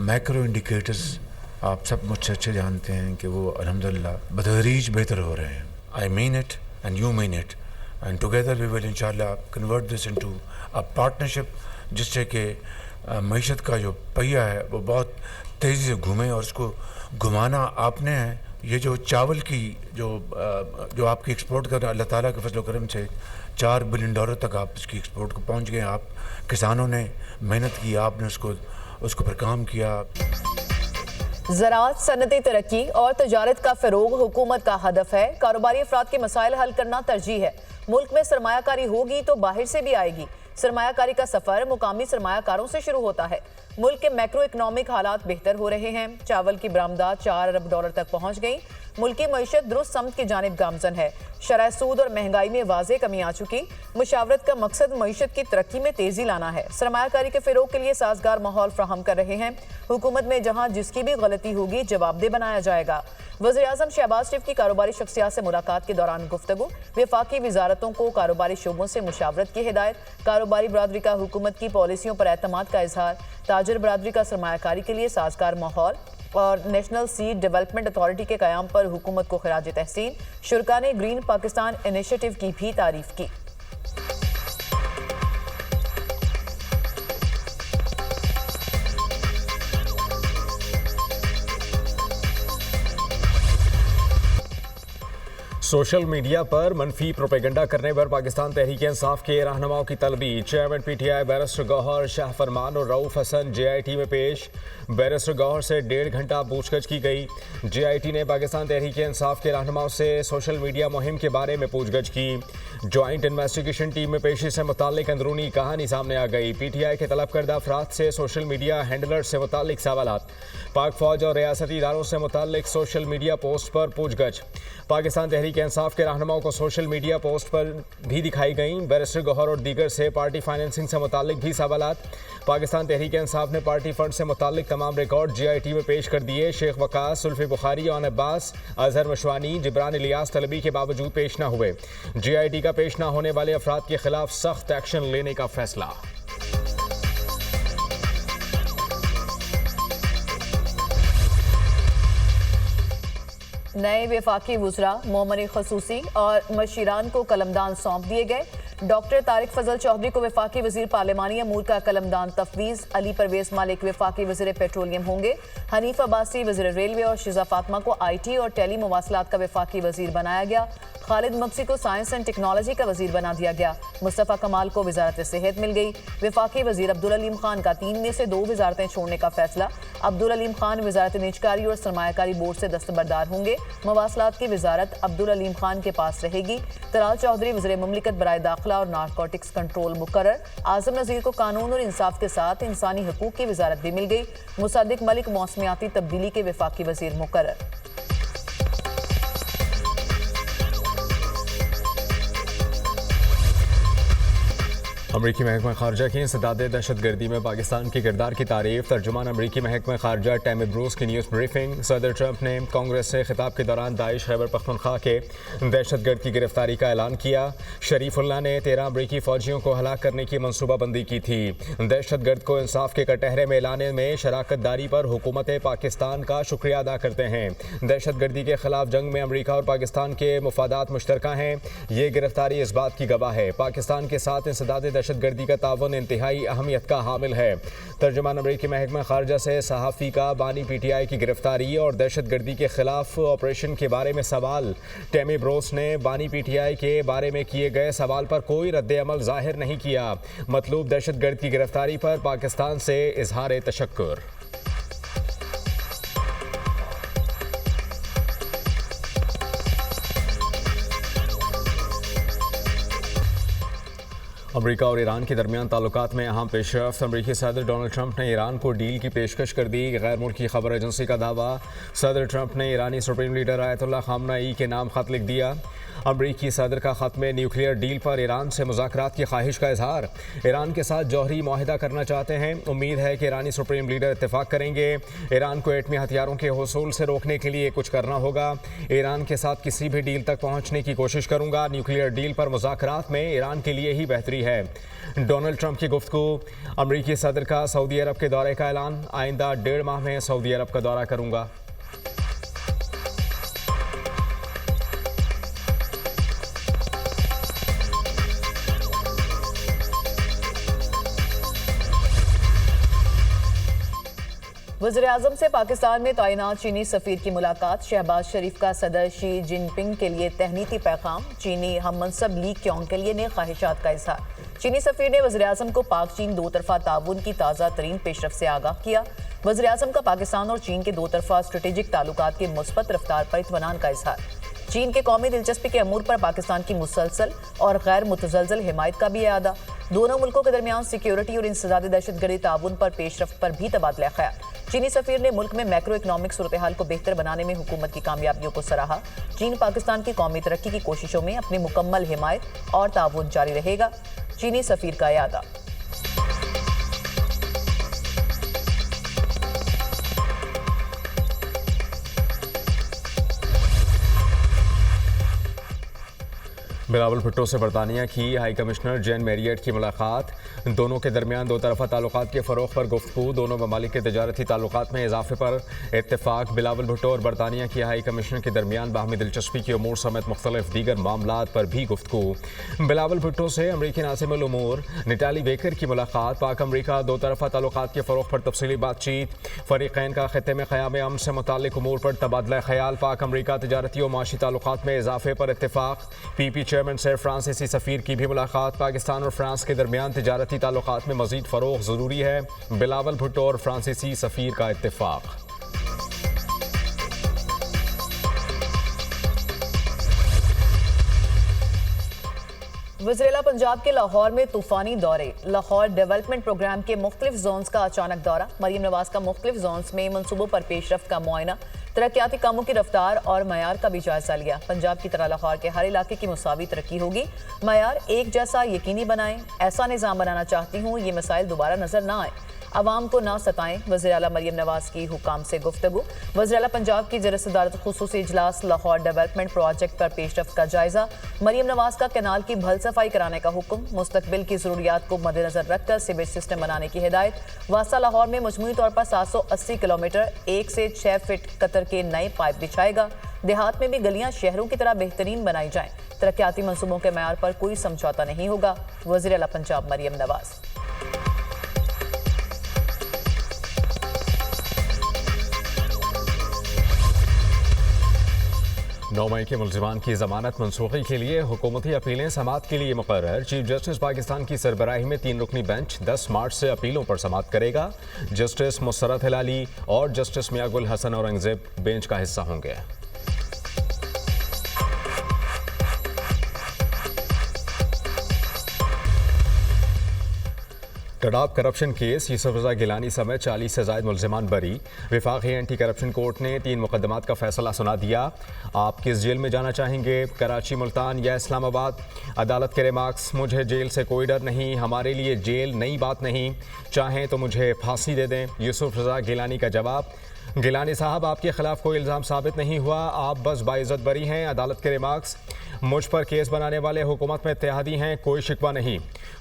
Macro indicators आप सब मुझसे अच्छे जानते हैं कि वो अल्हम्दुलिल्लाह बतदरीज बेहतर हो रहे हैं. I mean it and you mean it and together we will इंशाल्लाह convert this into a partnership जिससे कि मईशत का जो पहिया है वो बहुत तेज़ी से घूमे और उसको घुमाना आपने है. ये जो चावल की जो आपकी एक्सपोर्ट कर अल्लाह ताला के फजल करम से $4 बिलियन तक आप इसकी एक्सपोर्ट को पहुंच गए. आप किसानों ने मेहनत की, आपने उसको पर काम किया. ज़राअत, सनती तरक्की और तजारत का फ़रोग हुकूमत का हदफ है. कारोबारी अफराद के मसाइल हल करना तरजीह है. मुल्क में सरमायाकारी होगी तो बाहर से भी आएगी. सरमायाकारी का सफ़र मुकामी सरमायाकारों से शुरू होता है. मुल्क के मैक्रो इकनॉमिक हालात बेहतर हो रहे हैं. चावल की बरामदात $4 अरब तक पहुँच गई. मुल्की मईशत दुरुस्त समत की जानिब गामजन है. शरह सूद और महंगाई में वाज़े कमी आ चुकी. मुशावरत का मकसद मईशत की तरक्की में तेज़ी लाना है. सरमायाकारी के फ़रोग के लिए साजगार माहौल फ्राहम कर रहे हैं. हुकूमत में जहाँ जिसकी भी गलती होगी जवाबदेह बनाया जाएगा. वज़ीर-ए-आज़म शहबाज शरीफ की कारोबारी शख्सियात से मुलाकात के दौरान गुफ्तगू. वफाकी वजारतों को कारोबारी शोबों से मुशावरत की हिदायत. कारोबारी बरादरी का हुकूमत की पॉलिसियों पर एतमाद का इजहार. ताजर बरादरी का सरमायाकारी के लिए साजगार माहौल और नेशनल सीड डेवलपमेंट अथॉरिटी के क़याम पर हुकूमत को खिराज तहसीन. शुरका ने ग्रीन पाकिस्तान इनिशिएटिव की भी तारीफ की. सोशल मीडिया पर मनफी प्रोपेगेंडा करने पर पाकिस्तान तहरीक इंसाफ के रहनुमाओं की तलबी. Chairman PTI barrister Gohar Shah फरमान और रऊफ हसन जेआईटी में पेश. बैरिस्टर गौहर से 1.5 घंटा पूछगछ की गई. जेआईटी ने पाकिस्तान तहरीक इंसाफ के रहनुमाओं से सोशल मीडिया मुहिम के बारे में पूछगछ की. ज्वाइंट इन्वेस्टिगेशन टीम में पेशी से मुतालिक अंदरूनी कहानी सामने आ गई. पीटीआई के तलब करदा अफराद से सोशल मीडिया हैंडलर से मुतालिक सवालात. पाक फौज और रियासती इदारों से मुतालिक सोशल मीडिया पोस्ट पर पूछगछ. पाकिस्तान तहरीक इंसाफ के रहनुमाओं को सोशल मीडिया पोस्ट पर भी दिखाई गई. बैरिस्टर गौहर और दीगर से पार्टी फाइनेंसिंग से मुतालिक भी सवालात. पाकिस्तान तहरीक इंसाफ ने पार्टी फंड से मुतालिक तमाम रिकॉर्ड जीआईटी में पेश कर दिए. शेख वकास, सुल्फी बुखारी, ओन अब्बास, अजहर मशवानी, जिब्रान इलियास तलबी के बावजूद पेश न हुए. जीआईटी का पेश न होने वाले अफराद के खिलाफ सख्त एक्शन लेने का फैसला. नए वफाकी वुज़रा मोमनी खसूसी और मशीरान को कलमदान सौंप दिए गए. डॉक्टर तारिक फजल चौधरी को वफाकी वजीर पार्लिमानी अमूर का कलमदान तफवीज़. अली परवेज मालिक वफाकी वजीर पेट्रोलियम होंगे. हनीफ अब्बासी वजीर रेलवे और शिजा फातिमा को IT और टेली मवासलात का वफाकी वजीर बनाया गया. खालिद मक्सी को साइंस एंड टेक्नोलॉजी का वजीर बना दिया गया. मुस्तफ़ा कमाल को वजारत सेहत मिल गई. वफाकी वजीर अब्दुल अलीम खान का 3 में से 2 वजारतें छोड़ने का फैसला. अब्दुल अलीम खान वजारत निजकारी और सरमायाकारी बोर्ड से दस्तबरदार होंगे. मवासलात की वजारत अब्दुल अलीम खान के पास रहेगी. तलाल चौधरी वज़ीर मुमलिकत बराए दाखिला और नारकोटिक्स कंट्रोल मुकर्रर. आज़म नज़ीर को कानून और इंसाफ के साथ इंसानी हकूक़ की वजारत भी मिल गई. मुसद्दिक मलिक मौसमियाती तब्दीली के वफाकी वजीर मुकर्रर. अमरीकी महकमा खारजा की इंसदाद दहशतगर्दी में पाकिस्तान के किरदार की तारीफ. तर्जुमान अमरीकी महकमा खारजा टैमी ब्रूस की न्यूज़ ब्रीफिंग. सदर ट्रंप ने कांग्रेस से खिताब के दौरान दाइश खैबर पख्तूनख्वा के दहशतगर्द की गिरफ्तारी का ऐलान किया. शरीफुल्लाह ने 13 अमरीकी फौजियों को हलाक करने की मनसूबाबंदी की थी. दहशतगर्द को इंसाफ के कटहरे में लाने में शराकत दारी पर हुकूमत पाकिस्तान का शुक्रिया अदा करते हैं. दहशतगर्दी के खिलाफ जंग में अमरीका और पाकिस्तान के मुफादात मुश्तरका हैं. ये गिरफ्तारी इस बात की गवाह है पाकिस्तान के साथ इंसदाद दहशतगर्दी का तावन इंतहाई अहमियत का हामिल है. तर्जुमान अमरीकी महकमा खारजा से सहाफ़ी का बानी PTI की गिरफ्तारी और दहशतगर्दी के खिलाफ ऑपरेशन के बारे में सवाल. टैमी ब्रोस ने बानी PTI के बारे में किए गए सवाल पर कोई रद्द अमल जाहिर नहीं किया. मतलूब दहशतगर्द की गिरफ्तारी पर पाकिस्तान से इजहार तशक्कुर. अमरीका और ईरान के दरमियान ताल्लुकात में अहम पेशरफ्त. अमरीकी सदर डोनाल्ड ट्रंप ने ईरान को डील की पेशकश कर दी. गैर मुल्की खबर एजेंसी का दावा. सदर ट्रंप ने ईरानी सुप्रीम लीडर आयतुल्लाह खामनेई के नाम खत लिख दिया. अमरीकी सदर का ख़त्म न्यूक्लियर डील पर ईरान से मुज़ाकरात की ख्वाहिश का इजहार। ईरान के साथ जौहरी मुआहिदा करना चाहते हैं। उम्मीद है कि ईरानी सुप्रीम लीडर इत्तेफाक करेंगे। ईरान को एटमी हथियारों के हुसूल से रोकने के लिए कुछ करना होगा। ईरान के साथ किसी भी डील तक पहुंचने की कोशिश करूंगा। न्यूक्लियर डील पर मुज़ाकरात में ईरान के लिए ही बेहतरी है। डोनाल्ड ट्रंप की गुफ्तगू। अमरीकी सदर का सऊदी अरब के दौरे का ऐलान। आइंदा 1.5 माह में सऊदी अरब का दौरा करूंगा। वज़ीर-ए-आज़म से पाकिस्तान में तैनात चीनी सफ़ीर की मुलाकात। शहबाज शरीफ का सदर शी जिनपिंग के लिए तहनीती पैगाम। चीनी हम मनसब ली क्योंग के लिए नए ख्वाहिशात का इजहार। चीनी सफ़ीर ने वज़ीर-ए-आज़म को पाक चीन दो तरफा ताउन की ताज़ा तरीन पेशरफ से आगाह किया। वज़ीर-ए-आज़म का पाकिस्तान और चीन के दो तरफा स्ट्रेटेजिक ताल्लुकात की मुस्बत रफ्तार पर इत्मीनान का इजहार। चीन के कौमी दिलचस्पी के अमूर पर पाकिस्तान की मुसलसल और गैर मुतज़लज़ल हिमायत का भी अदा। दोनों मुल्कों के दरमियान सिक्योरिटी और इंसदादी दहशतगर्दी ताउन पर पेशरफ पर भी तबादला ख्याल। चीनी सफ़ीर ने मुल्क में मैक्रो इकनॉमिक सूरत हाल को बेहतर बनाने में हुकूमत की कामयाबियों को सराहा। चीन पाकिस्तान की कौमी तरक्की की कोशिशों में अपनी मुकम्मल हिमायत और ताउन जारी रहेगा। चीनी सफ़ीर का अदा। बिलावल भुट्टो से बरतानिया की हाई कमिश्नर जेन मैरियट की मुलाकात। दोनों के दरमियान दो तरफा ताल्लुकात के फ़रोग़ पर गुफ्तगू। दोनों ममालिक के तजारती ताल्लुकात में इजाफे पर इत्तेफाक। बिलावल भुट्टो और बरतानिया की हाई कमिश्नर के दरमियान बाहमी दिलचस्पी के अमूर समेत मुख्तलिफ दीगर मामलात पर भी गुफ्तगू। बिलावल भुट्टो से अमरीकी नासिमुल उमूर निटाली बेकर की मुलाकात। पाक अमरीका दो तरफा ताल्लुकात के फ़रोग़ पर तफसीली बातचीत। फ़रीक़ैन का ख़ित्ते में क़याम अमन से मुताल्लिक़ उमूर पर तबादला ख़याल। पाक अमरीका तजारती और माशी ताल्लुकात में इजाफे पर इत्तेफाक। पीपी चेयरमैन से फ्रांसीसी सफ़ीर की भी मुलाकात। पाकिस्तान और फ्रांस के दरमियान तजारती ताल्लुकात में मज़ीद फ़रोग़ ज़रूरी है। बिलावल भुट्टो और फ्रांसीसी सफ़ीर का इत्तेफाक। वज़ीर-ए-आला पंजाब के लाहौर में तूफानी दौरे। लाहौर डेवलपमेंट प्रोग्राम के मुख्तलिफ जोन्स का अचानक दौरा। मरीम नवाज का मुख्तलिफ जोन्स में मनसूबों पर पेशरफ्त का मुआयना। तरक्याती कामों की रफ्तार और मयार का भी जायजा लिया। पंजाब की तरह लाहौर के हर इलाके की मुसावी तरक्की होगी। मयार एक जैसा यकीनी बनाएं। ऐसा निज़ाम बनाना चाहती हूँ ये मसाइल दोबारा नजर ना आए। अवाम को ना सताएं। वज़ीर-ए-आला मरीम नवाज की हुकाम से गुफ्तगू। वज़ीर-ए-आला पंजाब की ज़र सदारत खुसूसी इजलास। लाहौर डेवलपमेंट प्रोजेक्ट पर पेशरफ्त का जायजा। मरीम नवाज का कैनाल की भल सफाई कराने का हुक्म। मुस्तकबिल की ज़रूरियात को मद्देनजर रखकर सीवेज सिस्टम बनाने की हिदायत। वासा लाहौर में मजमूई तौर पर 780 किलोमीटर 1 से 6 फीट कतर के नए पाइप बिछाएगा। देहात में भी गलियां शहरों की तरह बेहतरीन बनाई जाएं। तरक्याती मंसूबों के मयार पर कोई समझौता नहीं होगा। वज़ीर-ए-आला पंजाब मरीम नवाज। 9 मई के मुलजिमान की जमानत मनसूखी के लिए हुकूमती अपीलें समाअत के लिए मुकर्रर। चीफ जस्टिस पाकिस्तान की सरबराही में 3 रुकनी बेंच 10 मार्च से अपीलों पर समाअत करेगा। जस्टिस मुसरत हिलाली और जस्टिस मियां गुल हसन औरंगजेब बेंच का हिस्सा होंगे। टडाब करप्शन केस यूसुफ रजा गिलानी समेत 40 से ज़ायद मुलजिमान बरी। वफाकी एंटी करप्शन कोर्ट ने 3 मुकदमात का फैसला सुना दिया। आप किस जेल में जाना चाहेंगे, कराची, मुल्तान या इस्लामाबाद? अदालत के रिमार्क्स, मुझे जेल से कोई डर नहीं, हमारे लिए जेल नई बात नहीं, चाहें तो मुझे फांसी दे दें। यूसुफ रजा गिलानी का जवाब, गिलानी साहब आपके खिलाफ कोई इल्ज़ाम साबित नहीं हुआ, आप बस बाइज्जत बरी हैं। अदालत के रिमार्क्स, मुझ पर केस बनाने वाले हुकूमत में इत्तेहादी हैं, कोई शिकवा नहीं,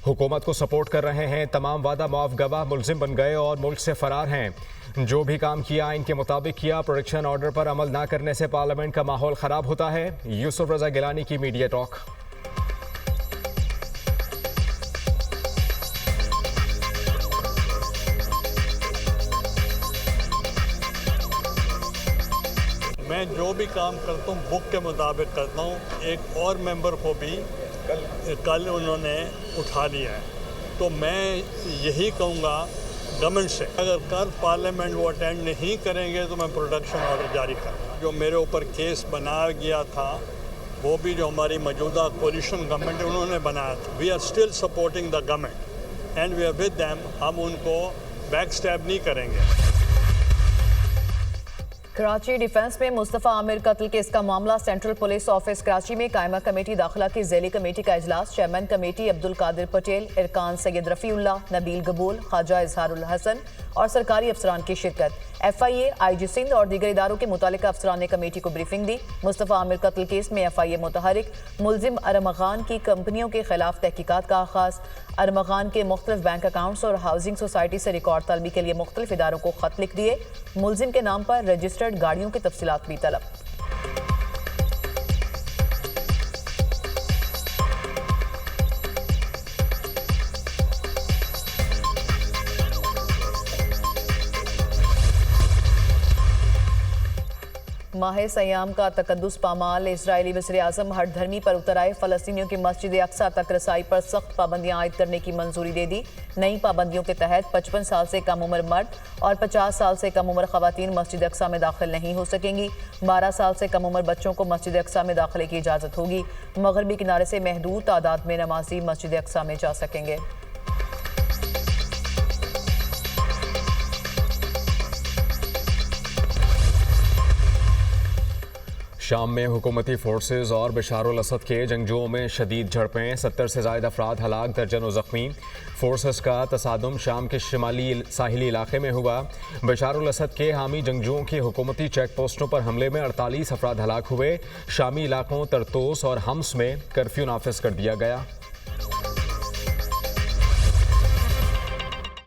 हुकूमत को सपोर्ट कर रहे हैं, तमाम वादा माफ गवाह मुलजिम बन गए और मुल्क से फरार हैं। जो भी काम किया इनके मुताबिक किया, प्रोटेक्शन ऑर्डर पर अमल ना करने से पार्लियामेंट का माहौल ख़राब होता है। यूसुफ रजा गिलानी की मीडिया टॉक। मैं जो भी काम करता हूँ बुक के मुताबिक करता हूँ। एक और मेंबर को भी कल उन्होंने उठा लिया है, तो मैं यही कहूँगा गवर्नमेंट से, अगर कल पार्लियामेंट वो अटेंड नहीं करेंगे तो मैं प्रोटेक्शन ऑर्डर जारी करूँगा। जो मेरे ऊपर केस बनाया गया था वो भी जो हमारी मौजूदा कोलिशन गवर्नमेंट उन्होंने बनाया था। We are still supporting the government and we are with them. हम उनको बैक स्टैब नहीं करेंगे। कराची डिफेंस में मुस्तफ़ा आमिर कत्ल केस का मामला सेंट्रल पुलिस ऑफिस कराची में कायमा कमेटी दाखिला की ज़ैली कमेटी का इजलास। चेयरमैन कमेटी अब्दुल कादिर पटेल, इरकान सैयद रफ़ीउल्लाह, नबील गबूल, ख्वाजा इजहारुल हसन और सरकारी अफसरान की शिरकत। FIA, IG सिंध और दीगर इदारों के मुतालिका अफसरान ने कमेटी को ब्रीफिंग दी। मुस्तफ़ा आमिर कत्ल केस में FIA मुतहरिक मुलजिम अरमगान की कंपनियों के खिलाफ तहकीकात का आगाज। अरमगान के मुख्तलिफ बैंक अकाउंट्स और हाउसिंग सोसाइटी से रिकॉर्ड तलबी के लिए मुख्तलिफ इदारों को खत लिख दिए। मुलजिम के नाम पर रजिस्टर्ड गाड़ियों की तफसीलात भी तलब। माह सयाम का तकद्दुस पामाल। इजरायली वज़ीर-ए-आज़म हर धर्मी पर उतर आए। फ़लस्तीनियों की मस्जिद अक्सा तक रसाई पर सख्त पाबंदियां आयद करने की मंजूरी दे दी। नई पाबंदियों के तहत 55 साल से कम उम्र मर्द और 50 साल से कम उम्र ख़वातीन मस्जिद अक्सा में दाखिल नहीं हो सकेंगी। 12 साल से कम उम्र बच्चों को मस्जिद अक्सा में दाखिले की इजाज़त होगी। मगरबी किनारे से महदूद तादाद में नमाजी मस्जिद अक्सा में जा सकेंगे। शाम में हुकूमती फोर्सेज और बशारुल असद के जंगजुओं में शदीद झड़पें, 70 से ज़ायद अफराद हलाक, दर्जनों ज़ख्मी। फोर्सेस का तसादुम शाम के शिमाली साहिली इलाके में हुआ। बशारुल असद के हामी जंगजुओं की हुकूमती चेक पोस्टों पर हमले में 48 अफराद हलाक हुए। शामी इलाकों तरतोस और हम्स में कर्फ्यू नाफिज कर दिया गया।